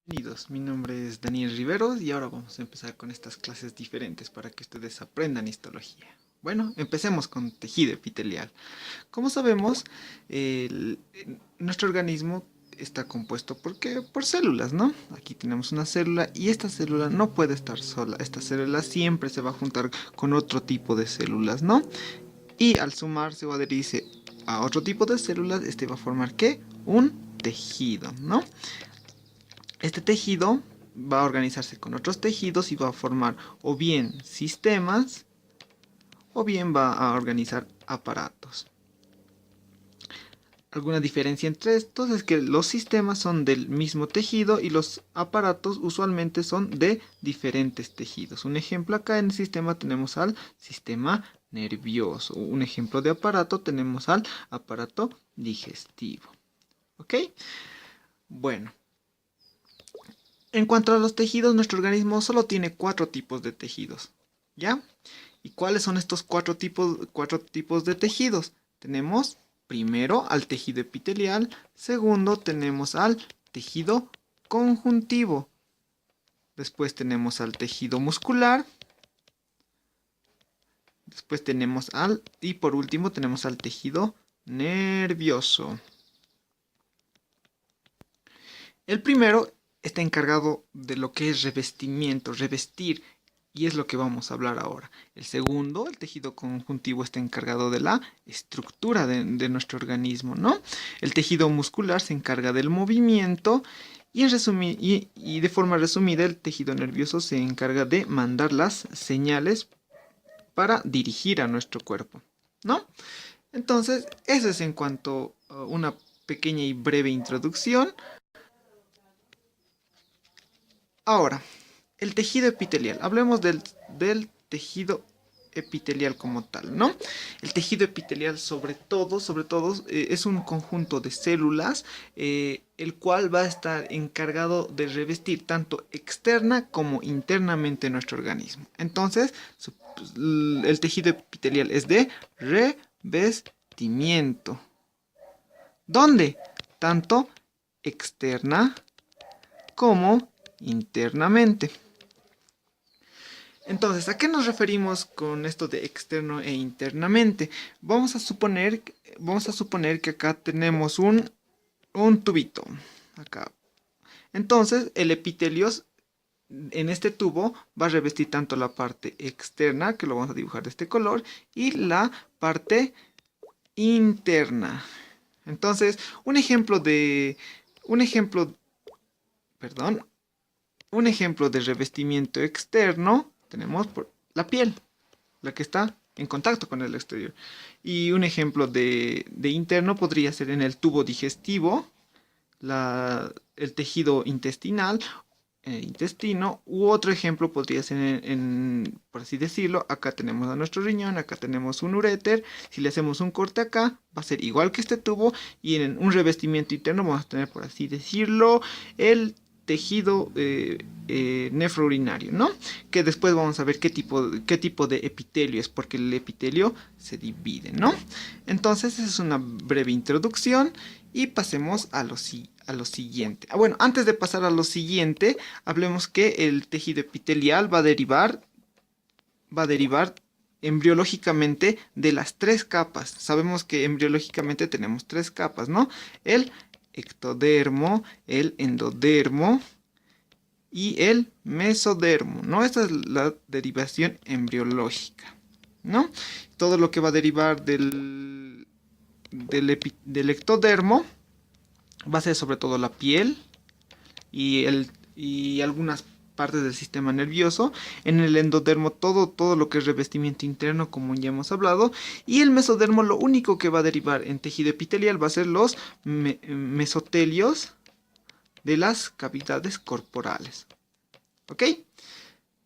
Bienvenidos, mi nombre es Daniel Riveros y ahora vamos a empezar con estas clases diferentes para que ustedes aprendan histología. Bueno, empecemos con tejido epitelial. Como sabemos, nuestro organismo está compuesto por células, ¿no? Aquí tenemos una célula y esta célula no puede estar sola. Esta célula siempre se va a juntar con otro tipo de células, ¿no? Y al sumarse o adherirse a otro tipo de células, este va a formar ¿qué? Un tejido, ¿no? Este tejido va a organizarse con otros tejidos y va a formar o bien sistemas o bien va a organizar aparatos. Alguna diferencia entre estos es que los sistemas son del mismo tejido y los aparatos usualmente son de diferentes tejidos. Un ejemplo acá en el sistema tenemos al sistema nervioso. Un ejemplo de aparato tenemos al aparato digestivo. ¿Ok? Bueno. En cuanto a los tejidos, nuestro organismo solo tiene 4 tipos de tejidos. ¿Ya? ¿Y cuáles son estos cuatro tipos de tejidos? Tenemos primero al tejido epitelial, segundo tenemos al tejido conjuntivo, después tenemos al tejido muscular, después tenemos y por último tenemos al tejido nervioso. El primero está encargado de lo que es revestimiento, revestir, y es lo que vamos a hablar ahora. El segundo, el tejido conjuntivo, está encargado de la estructura de nuestro organismo, ¿no? El tejido muscular se encarga del movimiento y de forma resumida el tejido nervioso se encarga de mandar las señales para dirigir a nuestro cuerpo, ¿no? Entonces, eso es en cuanto a una pequeña y breve introducción. Ahora, el tejido epitelial. Hablemos del tejido epitelial como tal, ¿no? El tejido epitelial sobre todo, es un conjunto de células, el cual va a estar encargado de revestir tanto externa como internamente nuestro organismo. Entonces, el tejido epitelial es de revestimiento. ¿Dónde? Tanto externa como internamente. Entonces, ¿a qué nos referimos con esto de externo e internamente? Vamos a suponer que acá tenemos un tubito. Acá. Entonces, el epitelio en este tubo va a revestir tanto la parte externa, que lo vamos a dibujar de este color, y la parte interna. Entonces, un ejemplo, perdón, un ejemplo de revestimiento externo tenemos por la piel, la que está en contacto con el exterior. Y un ejemplo de interno podría ser en el tubo digestivo, el tejido intestinal, intestino, u otro ejemplo podría ser por así decirlo, acá tenemos a nuestro riñón, acá tenemos un uréter. Si le hacemos un corte acá, va a ser igual que este tubo, y en un revestimiento interno vamos a tener, por así decirlo, el tejido nefrourinario, ¿no? Que después vamos a ver qué tipo de epitelio es, porque el epitelio se divide, ¿no? Entonces, esa es una breve introducción y pasemos a lo siguiente. Bueno, antes de pasar a lo siguiente, hablemos que el tejido epitelial va a derivar embriológicamente de las 3 capas. Sabemos que embriológicamente tenemos 3 capas, ¿no? El ectodermo, el endodermo y el mesodermo, ¿no? Esta es la derivación embriológica, ¿no? Todo lo que va a derivar del ectodermo va a ser sobre todo la piel y algunas partes del sistema nervioso. En el endodermo todo lo que es revestimiento interno, como ya hemos hablado. Y el mesodermo, lo único que va a derivar en tejido epitelial va a ser los mesotelios de las cavidades corporales. ¿Ok?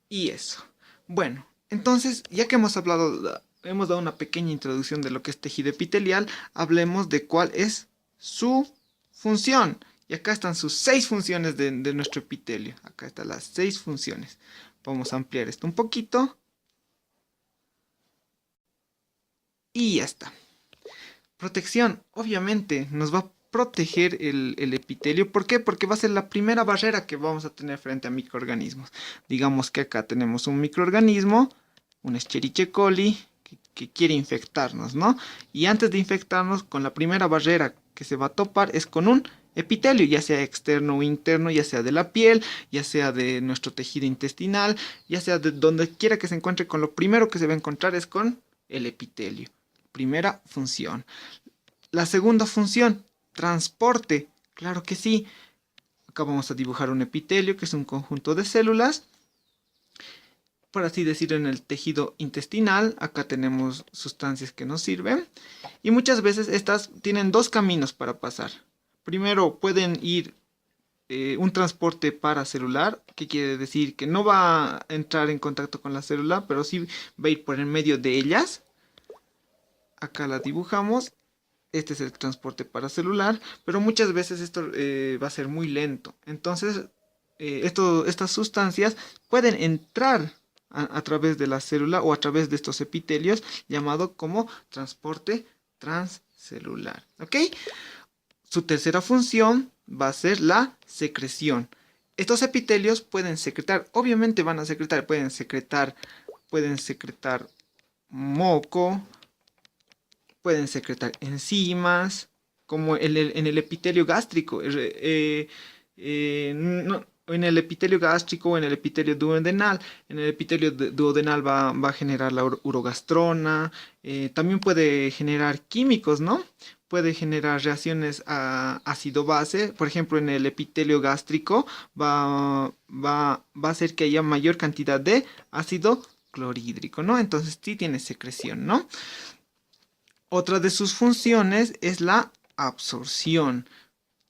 Y eso. Bueno, entonces, ya que hemos dado una pequeña introducción de lo que es tejido epitelial, hablemos de cuál es su función. Y acá están sus 6 funciones de nuestro epitelio. Acá están las 6 funciones. Vamos a ampliar esto un poquito. Y ya está. Protección, obviamente, nos va a proteger el epitelio. ¿Por qué? Porque va a ser la primera barrera que vamos a tener frente a microorganismos. Digamos que acá tenemos un microorganismo, un Escherichia coli, que quiere infectarnos, ¿no? Y antes de infectarnos, con la primera barrera que se va a topar es con un epitelio, ya sea externo o interno, ya sea de la piel, ya sea de nuestro tejido intestinal, ya sea de donde quiera que se encuentre, con lo primero que se va a encontrar es con el epitelio. Primera función. La segunda función, transporte. Claro que sí. Acá vamos a dibujar un epitelio, que es un conjunto de células, por así decirlo, en el tejido intestinal. Acá tenemos sustancias que nos sirven. Y muchas veces estas tienen dos caminos para pasar. Primero pueden ir un transporte paracelular, que quiere decir que no va a entrar en contacto con la célula, pero sí va a ir por en medio de ellas. Acá la dibujamos. Este es el transporte paracelular, pero muchas veces esto va a ser muy lento. Entonces, estas sustancias pueden entrar a través de la célula o a través de estos epitelios, llamado como transporte transcelular. ¿Ok? Su tercera función va a ser la secreción. Estos epitelios pueden secretar, obviamente van a secretar, pueden secretar moco, pueden secretar enzimas, como en el epitelio gástrico. En el epitelio gástrico o en el epitelio duodenal. En el epitelio duodenal va a generar la urogastrona. También puede generar químicos, ¿no? Puede generar reacciones a ácido-base. Por ejemplo, en el epitelio gástrico va a hacer que haya mayor cantidad de ácido clorhídrico, ¿no? Entonces sí tiene secreción, ¿no? Otra de sus funciones es la absorción.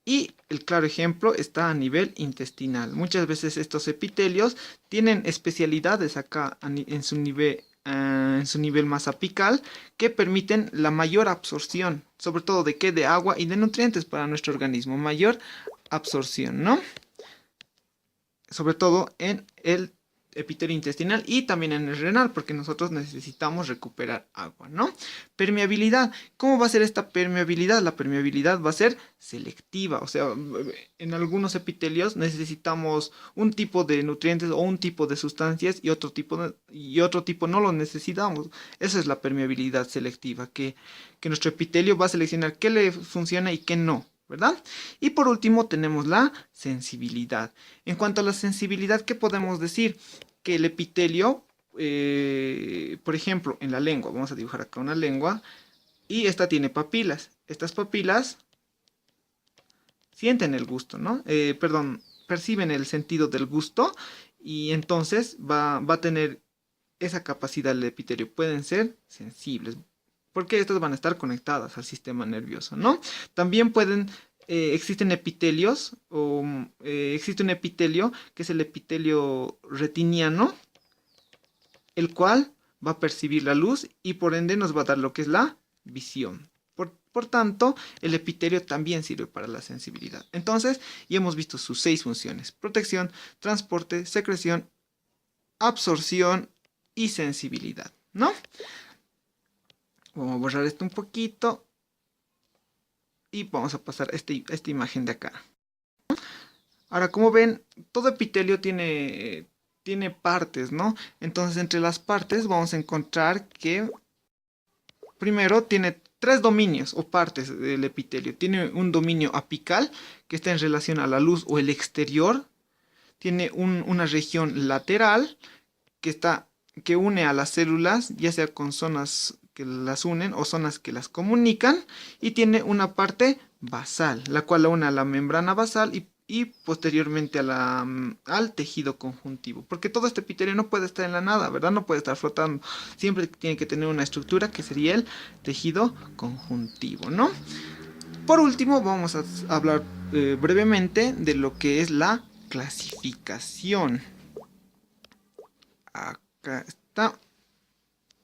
Y el claro ejemplo está a nivel intestinal. Muchas veces estos epitelios tienen especialidades acá en su nivel más apical, que permiten la mayor absorción, sobre todo de qué, de agua y de nutrientes para nuestro organismo. Mayor absorción, ¿no? Sobre todo en el epitelio intestinal y también en el renal, porque nosotros necesitamos recuperar agua, ¿no? Permeabilidad. ¿Cómo va a ser esta permeabilidad? La permeabilidad va a ser selectiva, o sea, en algunos epitelios necesitamos un tipo de nutrientes o un tipo de sustancias y otro tipo no lo necesitamos. Esa es la permeabilidad selectiva, que nuestro epitelio va a seleccionar qué le funciona y qué no, ¿verdad? Y por último tenemos la sensibilidad. En cuanto a la sensibilidad, ¿qué podemos decir? Que el epitelio, por ejemplo, en la lengua, vamos a dibujar acá una lengua, y esta tiene papilas. Estas papilas sienten el gusto, ¿no? Perdón, perciben el sentido del gusto, y entonces va a tener esa capacidad el epitelio. Pueden ser sensibles, porque estas van a estar conectadas al sistema nervioso, ¿no? También existen epitelios, existe un epitelio que es el epitelio retiniano, el cual va a percibir la luz y por ende nos va a dar lo que es la visión. Por tanto, el epitelio también sirve para la sensibilidad. Entonces, ya hemos visto sus 6 funciones: protección, transporte, secreción, absorción y sensibilidad, ¿no? Vamos a borrar esto un poquito y vamos a pasar a esta imagen de acá. Ahora, como ven, todo epitelio tiene partes, ¿no? Entonces, entre las partes vamos a encontrar que primero tiene 3 dominios o partes del epitelio. Tiene un dominio apical, que está en relación a la luz o el exterior. Tiene una región lateral que une a las células, ya sea con zonas que las unen o zonas que las comunican, y tiene una parte basal, la cual la une a la membrana basal y posteriormente al tejido conjuntivo, porque todo este epitelio no puede estar en la nada, ¿verdad? No puede estar flotando, siempre tiene que tener una estructura que sería el tejido conjuntivo, ¿no? Por último, vamos a hablar brevemente de lo que es la clasificación. Acá está.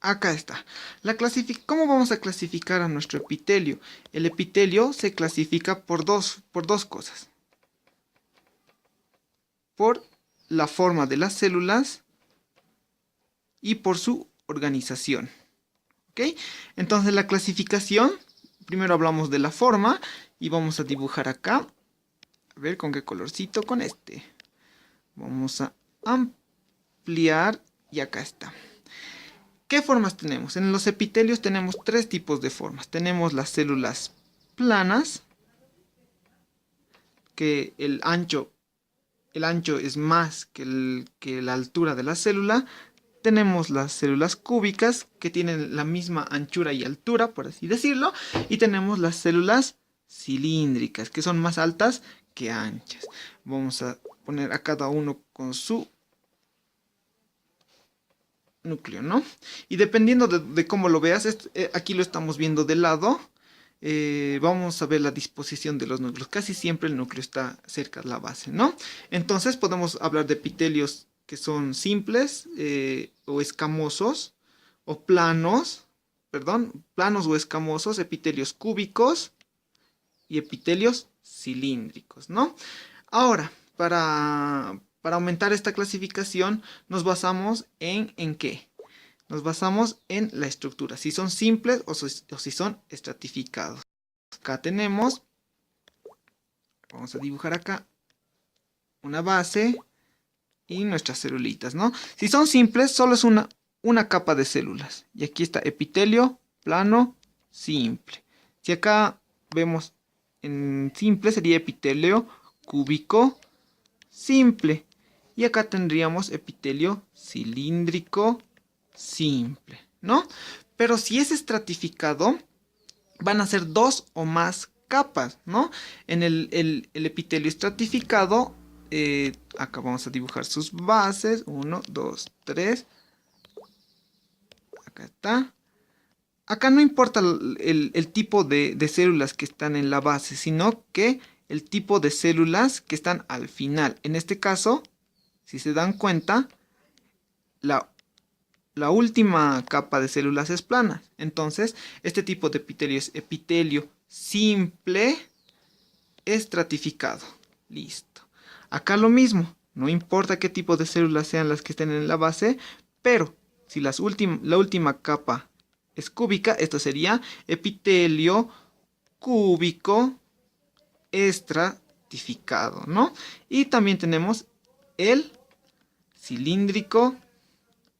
Acá está. ¿Cómo vamos a clasificar a nuestro epitelio? El epitelio se clasifica por dos cosas. Por la forma de las células y por su organización. ¿Ok? Entonces la clasificación primero hablamos de la forma y vamos a dibujar acá. A ver con qué colorcito, con este. Vamos a ampliar y acá está. ¿Qué formas tenemos? En los epitelios tenemos tres tipos de formas. Tenemos las células planas, que el ancho es más que la altura de la célula. Tenemos las células cúbicas, que tienen la misma anchura y altura, por así decirlo. Y tenemos las células cilíndricas, que son más altas que anchas. Vamos a poner a cada uno con su núcleo, ¿no? Y dependiendo de cómo lo veas, aquí lo estamos viendo de lado. Vamos a ver la disposición de los núcleos. Casi siempre el núcleo está cerca de la base, ¿no? Entonces podemos hablar de epitelios que son simples o escamosos, o planos, perdón, planos o escamosos, epitelios cúbicos y epitelios cilíndricos, ¿no? Ahora, para aumentar esta clasificación nos basamos ¿en qué? Nos basamos en la estructura, si son simples o si son estratificados. Acá tenemos, vamos a dibujar acá una base y nuestras celulitas, ¿no? Si son simples, solo es una capa de células. Y aquí está epitelio plano simple. Si acá vemos en simple, sería epitelio cúbico simple. Y acá tendríamos epitelio cilíndrico simple, ¿no? Pero si es estratificado, van a ser dos o más capas, ¿no? En el epitelio estratificado, acá vamos a dibujar sus bases. 1, 2, 3. Acá está. Acá no importa el tipo de células que están en la base, sino que el tipo de células que están al final. En este caso, si se dan cuenta, la última capa de células es plana. Entonces, este tipo de epitelio es epitelio simple estratificado. Listo. Acá lo mismo. No importa qué tipo de células sean las que estén en la base, pero si la última capa es cúbica, esto sería epitelio cúbico estratificado, ¿no? Y también tenemos el cilíndrico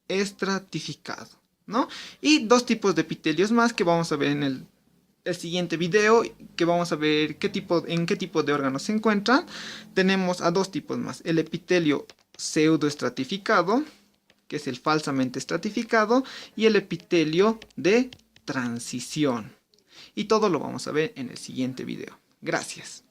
estratificado, ¿no? Y dos tipos de epitelios más que vamos a ver en el siguiente video, que vamos a ver en qué tipo de órganos se encuentran. Tenemos a dos tipos más: el epitelio pseudoestratificado, que es el falsamente estratificado, y el epitelio de transición. Y todo lo vamos a ver en el siguiente video. Gracias.